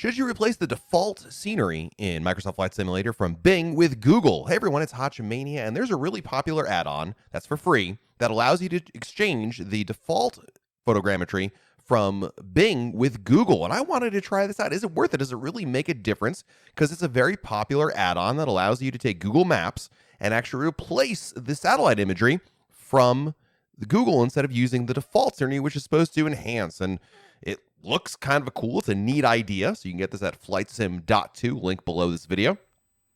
Should you replace the default scenery in Microsoft Flight Simulator from Bing with Google? Hey everyone, it's Hotchamania, and there's a really popular add-on that's for free that allows you to exchange the default photogrammetry from Bing with Google. And I wanted to try this out. Is it worth it? Does it really make a difference? Because it's a very popular add-on that allows you to take Google Maps and actually replace the satellite imagery from the Google instead of using the default scenery, which is supposed to enhance. And it looks kind of cool. It's a neat idea. So you can get this at flightsim.2, link below this video.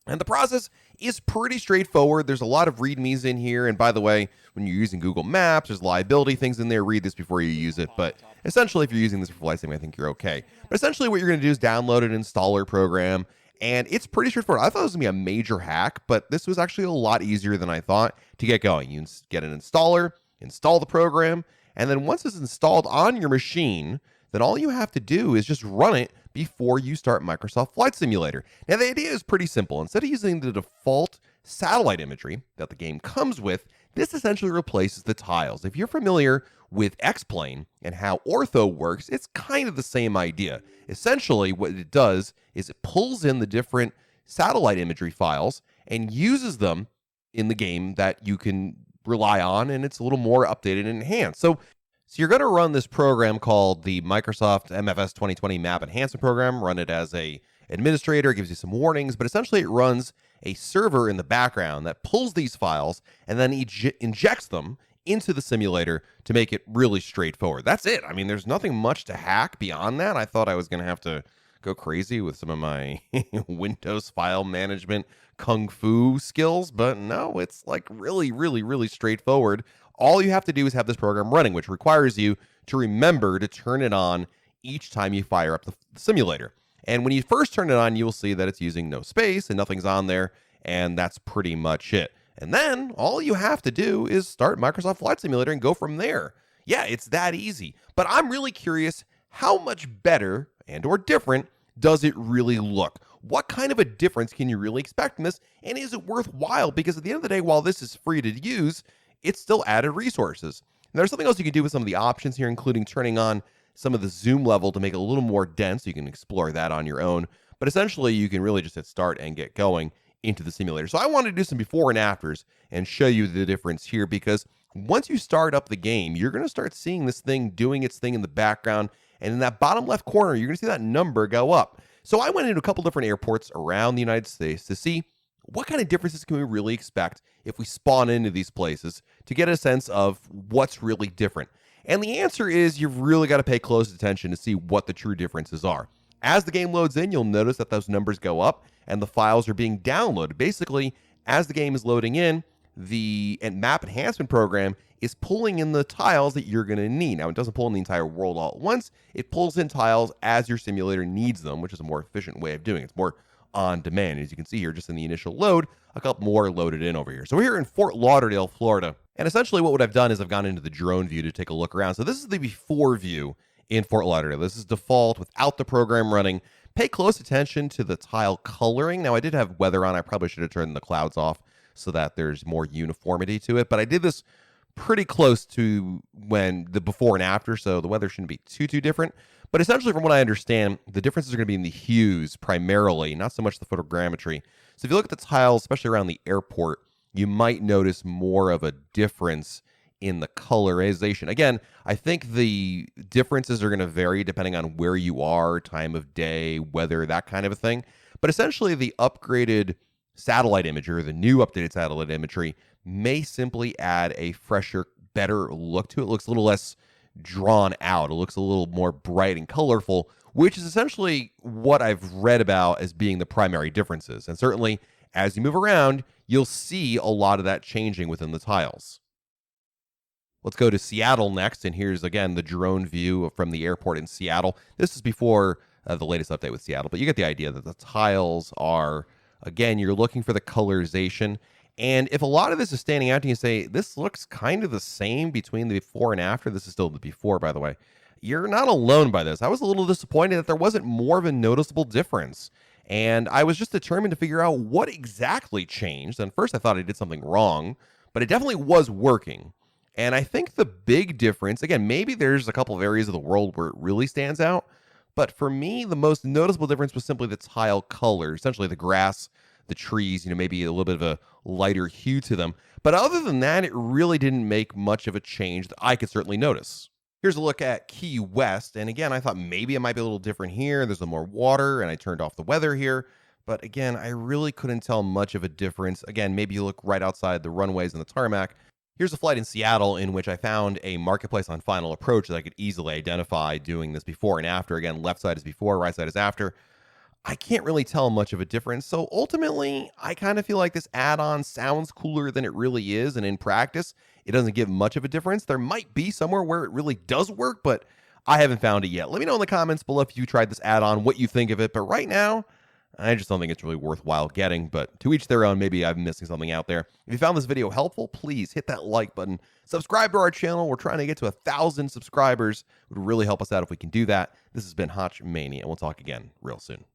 And the process is pretty straightforward. There's a lot of readmes in here. And by the way, when you're using Google Maps, there's liability things in there. Read this before you use it. But essentially, if you're using this for flight sim, I think you're okay. But essentially, what you're going to do is download an installer program. And it's pretty straightforward. I thought it was going to be a major hack, but this was actually a lot easier than I thought to get going. You get an installer, install the program, and then once it's installed on your machine, then all you have to do is just run it before you start Microsoft Flight Simulator. Now, the idea is pretty simple. Instead of using the default satellite imagery that the game comes with, this essentially replaces the tiles. If you're familiar with X-Plane and how ortho works, it's kind of the same idea. Essentially, what it does is it pulls in the different satellite imagery files and uses them in the game that you can rely on, and it's a little more updated and enhanced. So you're going to run this program called the Microsoft MFS 2020 Map Enhancement Program, run it as a administrator, gives you some warnings, but essentially it runs a server in the background that pulls these files and then injects them into the simulator to make it really straightforward. That's it. I mean, there's nothing much to hack beyond that. I thought I was going to have to go crazy with some of my Windows file management kung fu skills, but no, it's like really straightforward. All you have to do is have this program running, which requires you to remember to turn it on each time you fire up the simulator. And when you first turn it on, you will see that it's using no space and nothing's on there, and that's pretty much it. And then all you have to do is start Microsoft Flight Simulator and go from there. Yeah, it's that easy. But I'm really curious, how much better and or different does it really look? What kind of a difference can you really expect from this? And is it worthwhile? Because at the end of the day, while this is free to use, it's still added resources. And there's something else you can do with some of the options here, including turning on some of the zoom level to make it a little more dense. You can explore that on your own. But essentially, you can really just hit start and get going into the simulator. So I wanted to do some before and afters and show you the difference here, because once you start up the game, you're going to start seeing this thing doing its thing in the background. And in that bottom left corner, you're going to see that number go up. So I went into a couple different airports around the United States to see what kind of differences can we really expect if we spawn into these places to get a sense of what's really different. And the answer is you've really got to pay close attention to see what the true differences are. As the game loads in, you'll notice that those numbers go up and the files are being downloaded. Basically, as the game is loading in, the map enhancement program is pulling in the tiles that you're going to need. Now, it doesn't pull in the entire world all at once. It pulls in tiles as your simulator needs them, which is a more efficient way of doing it. It's more on demand. As you can see here, just in the initial load, a couple more loaded in over here. So we're here in Fort Lauderdale, Florida. And essentially what I've done is I've gone into the drone view to take a look around. So this is the before view in Fort Lauderdale. This is default without the program running. Pay close attention to the tile coloring. Now, I did have weather on. I probably should have turned the clouds off so that there's more uniformity to it. But I did this pretty close to when the before and after, so the weather shouldn't be too different. But essentially, from what I understand, the differences are going to be in the hues primarily, not so much the photogrammetry. So if you look at the tiles, especially around the airport, you might notice more of a difference in the colorization. Again, I think the differences are going to vary depending on where you are, time of day, weather, that kind of a thing. But essentially, the upgraded satellite imagery, or the new updated satellite imagery, may simply add a fresher, better look to it. It looks a little less drawn out. It looks a little more bright and colorful, which is essentially what I've read about as being the primary differences. And certainly, as you move around, you'll see a lot of that changing within the tiles. Let's go to Seattle next, and here's, again, the drone view from the airport in Seattle. This is before the latest update with Seattle, but you get the idea that the tiles are, again, you're looking for the colorization. And if a lot of this is standing out to you and say, this looks kind of the same between the before and after, this is still the before, by the way, you're not alone by this. I was a little disappointed that there wasn't more of a noticeable difference. And I was just determined to figure out what exactly changed. And first I thought I did something wrong, but it definitely was working. And I think the big difference, again, maybe there's a couple of areas of the world where it really stands out, But for me, the most noticeable difference was simply the tile color, essentially the grass, the trees, maybe a little bit of a lighter hue to them. But other than that, it really didn't make much of a change that I could certainly notice. Here's a look at Key West. And again, I thought maybe it might be a little different here. There's a more water, and I turned off the weather here. But again, I really couldn't tell much of a difference. Again, maybe you look right outside the runways and the tarmac. Here's a flight in Seattle in which I found a marketplace on Final Approach that I could easily identify doing this before and after. Again, left side is before, right side is after. I can't really tell much of a difference. So ultimately, I kind of feel like this add-on sounds cooler than it really is. And in practice, it doesn't give much of a difference. There might be somewhere where it really does work, but I haven't found it yet. Let me know in the comments below if you tried this add-on, what you think of it. But right now, I just don't think it's really worthwhile getting. But to each their own, maybe I'm missing something out there. If you found this video helpful, please hit that like button. Subscribe to our channel. We're trying to get to 1,000 subscribers. It would really help us out if we can do that. This has been Hotch Mania, and we'll talk again real soon.